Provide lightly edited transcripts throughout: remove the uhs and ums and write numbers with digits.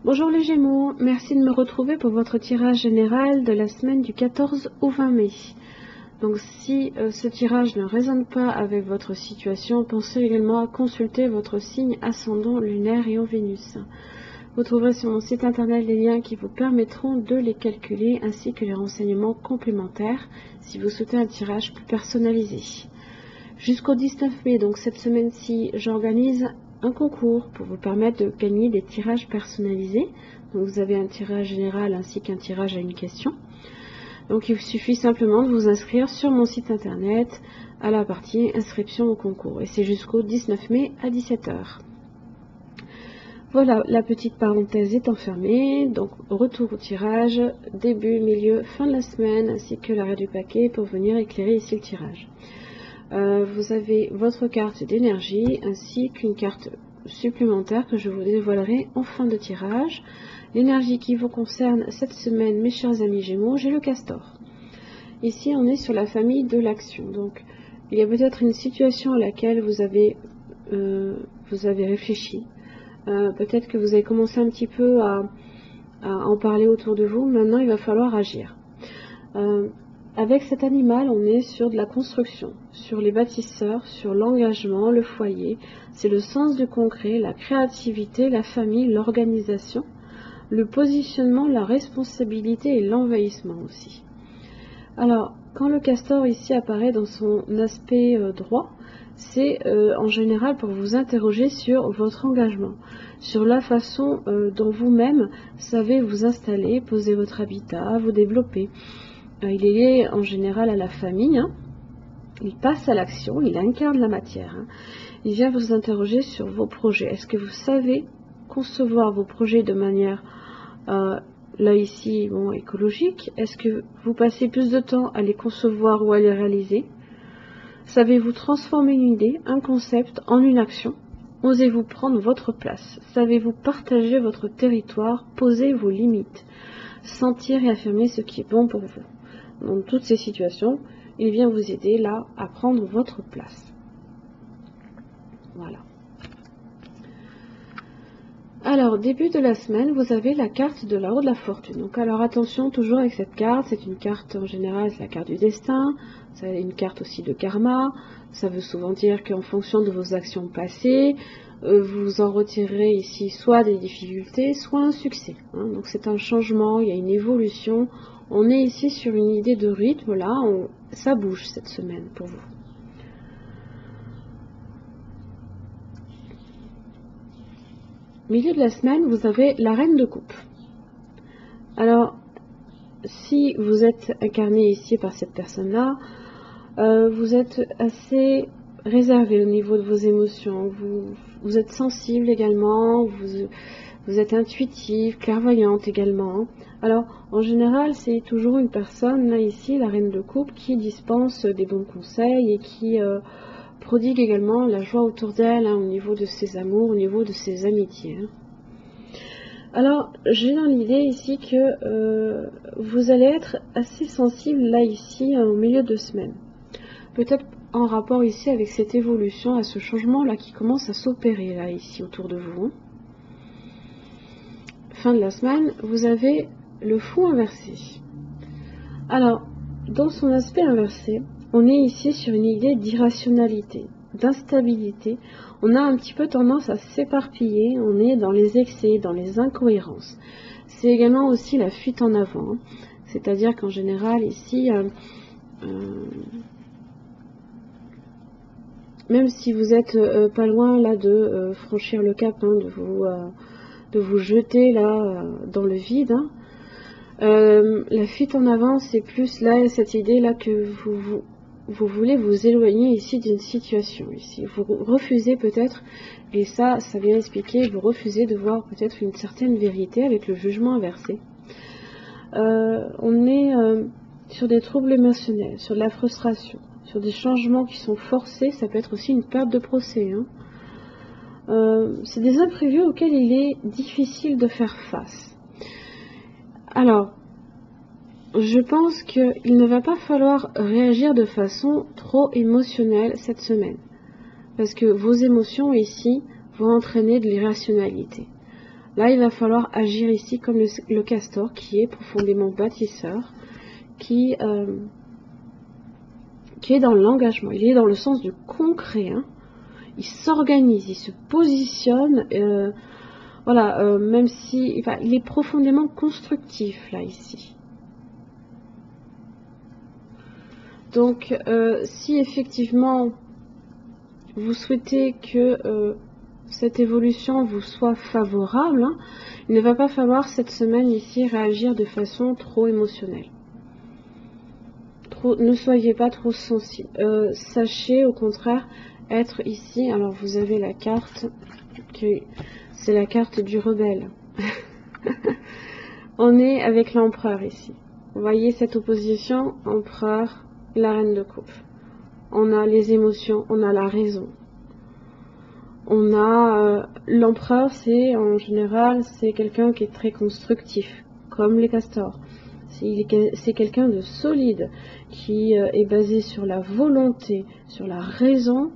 Bonjour les Gémeaux, merci de me retrouver pour votre tirage général de la semaine du 14 au 20 mai. Donc si ce tirage ne résonne pas avec votre situation, pensez également à consulter votre signe ascendant lunaire et en Vénus. Vous trouverez sur mon site internet les liens qui vous permettront de les calculer ainsi que les renseignements complémentaires si vous souhaitez un tirage plus personnalisé. Jusqu'au 19 mai, donc cette semaine-ci, j'organise un concours pour vous permettre de gagner des tirages personnalisés. Donc vous avez un tirage général ainsi qu'un tirage à une question. Donc il suffit simplement de vous inscrire sur mon site internet à la partie inscription au concours. Et c'est jusqu'au 19 mai à 17 h. Voilà, la petite parenthèse est enfermée. Donc retour au tirage, début, milieu, fin de la semaine, ainsi que l'arrêt du paquet pour venir éclairer ici le tirage. Vous avez votre carte d'énergie ainsi qu'une carte supplémentaire que je vous dévoilerai en fin de tirage. L'énergie qui vous concerne cette semaine, mes chers amis Gémeaux, j'ai le castor. Ici, on est sur la famille de l'action. Donc, il y a peut-être une situation à laquelle vous avez réfléchi. Peut-être que vous avez commencé un petit peu à en parler autour de vous. Maintenant, il va falloir agir. Avec cet animal, on est sur de la construction, sur les bâtisseurs, sur l'engagement, le foyer. C'est le sens du concret, la créativité, la famille, l'organisation, le positionnement, la responsabilité et l'envahissement aussi. Alors, quand le castor ici apparaît dans son aspect droit, c'est en général pour vous interroger sur votre engagement, sur la façon dont vous-même savez vous installer, poser votre habitat, vous développer. Il est lié en général à la famille, hein. Il passe à l'action, il incarne la matière. Hein. Il vient vous interroger sur vos projets. Est-ce que vous savez concevoir vos projets de manière, là ici, bon, écologique? Est-ce que vous passez plus de temps à les concevoir ou à les réaliser? Savez-vous transformer une idée, un concept en une action? Osez-vous prendre votre place? Savez-vous partager votre territoire, poser vos limites, sentir et affirmer ce qui est bon pour vous? Dans toutes ces situations, il vient vous aider là à prendre votre place. Voilà. Alors, début de la semaine, vous avez la carte de la roue de la fortune. Donc, alors attention toujours avec cette carte. C'est une carte en général, c'est la carte du destin. C'est une carte aussi de karma. Ça veut souvent dire qu'en fonction de vos actions passées, vous en retirerez ici soit des difficultés, soit un succès. Hein. Donc, c'est un changement, il y a une évolution. On est ici sur une idée de rythme, là, ça bouge cette semaine pour vous. Milieu de la semaine, vous avez la reine de coupe. Alors, si vous êtes incarné ici par cette personne-là, vous êtes assez réservé au niveau de vos émotions. Vous êtes sensible également, vous êtes intuitive, clairvoyante également. Alors, en général, c'est toujours une personne, là ici, la reine de coupe, qui dispense des bons conseils et qui prodigue également la joie autour d'elle, hein, au niveau de ses amours, au niveau de ses amitiés. Hein. Alors, j'ai dans l'idée ici que vous allez être assez sensible, là ici, au milieu de semaine. Peut-être en rapport ici avec cette évolution, à ce changement-là qui commence à s'opérer, là ici, autour de vous. Fin de la semaine, vous avez le fou inversé. Alors, dans son aspect inversé, on est ici sur une idée d'irrationalité, d'instabilité. On a un petit peu tendance à s'éparpiller, on est dans les excès, dans les incohérences. C'est également aussi la fuite en avant, c'est-à-dire qu'en général, ici, même si vous êtes pas loin là de franchir le cap, hein, de vous jeter là dans le vide, hein, la fuite en avant, c'est plus là cette idée là que vous voulez vous éloigner ici d'une situation. Ici, vous refusez peut-être, et ça vient expliquer, vous refusez de voir peut-être une certaine vérité avec le jugement inversé. On est sur des troubles émotionnels, sur de la frustration, sur des changements qui sont forcés. Ça peut être aussi une perte de procès. Hein. C'est des imprévus auxquels il est difficile de faire face. Alors, je pense qu'il ne va pas falloir réagir de façon trop émotionnelle cette semaine. Parce que vos émotions ici vont entraîner de l'irrationalité. Là, il va falloir agir ici comme le castor, qui est profondément bâtisseur, qui est dans l'engagement. Il est dans le sens du concret. Hein. Il s'organise, il se positionne. Voilà, même si il est profondément constructif là ici. Donc, si effectivement vous souhaitez que cette évolution vous soit favorable, hein, il ne va pas falloir cette semaine ici réagir de façon trop émotionnelle. Ne soyez pas trop sensible. Sachez au contraire être ici. Alors vous avez la carte, c'est la carte du rebelle. On est avec l'empereur ici. Vous voyez cette opposition, empereur, la reine de coupe. On a les émotions, on a la raison. On a l'empereur, c'est en général, c'est quelqu'un qui est très constructif, comme les castors. C'est quelqu'un de solide, qui est basé sur la volonté, sur la raison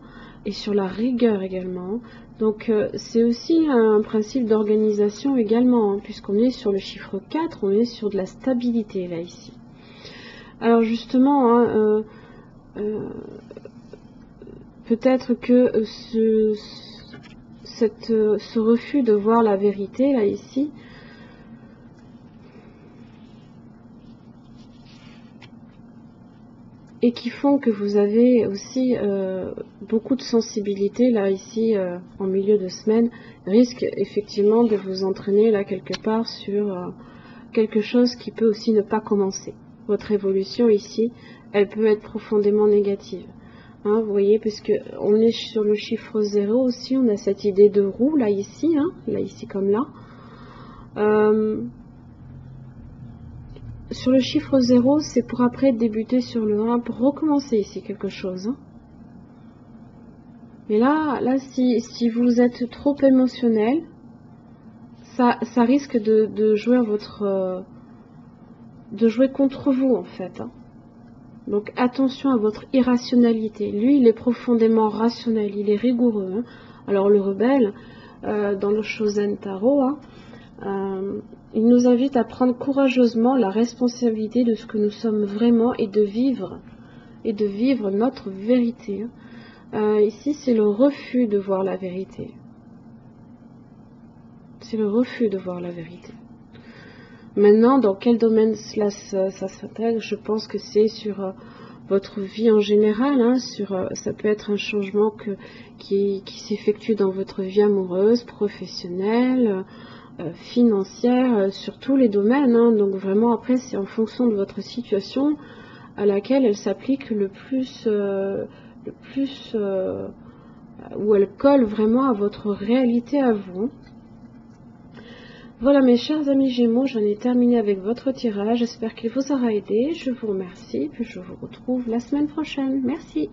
et sur la rigueur également. Donc c'est aussi un principe d'organisation également, hein, puisqu'on est sur le chiffre 4, on est sur de la stabilité là ici. Alors justement, hein, peut-être que ce refus de voir la vérité là ici, et qui font que vous avez aussi beaucoup de sensibilité là ici en milieu de semaine, risque effectivement de vous entraîner là quelque part sur quelque chose qui peut aussi ne pas commencer. Votre évolution ici, elle peut être profondément négative. Hein, vous voyez, puisque on est sur le chiffre 0 aussi, on a cette idée de roue là ici, hein, là ici comme là. Sur le chiffre 0, c'est pour après débuter sur le 1, pour recommencer ici quelque chose. Hein. Mais là si vous êtes trop émotionnel, ça risque de jouer à de jouer contre vous en fait. Hein. Donc attention à votre irrationalité. Lui, il est profondément rationnel, il est rigoureux. Hein. Alors le rebelle, dans le Shosen Taro, hein, il nous invite à prendre courageusement la responsabilité de ce que nous sommes vraiment et de vivre notre vérité. Ici, c'est le refus de voir la vérité. C'est le refus de voir la vérité. Maintenant, dans quel domaine ça s'intègre? Je pense que c'est sur votre vie en général. Hein, ça peut être un changement qui s'effectue dans votre vie amoureuse, professionnelle, financière, sur tous les domaines. Hein, donc vraiment, après, c'est en fonction de votre situation à laquelle elle s'applique le plus où elle colle vraiment à votre réalité à vous. Voilà mes chers amis Gémeaux, j'en ai terminé avec votre tirage. J'espère qu'il vous aura aidé. Je vous remercie, puis je vous retrouve la semaine prochaine. Merci.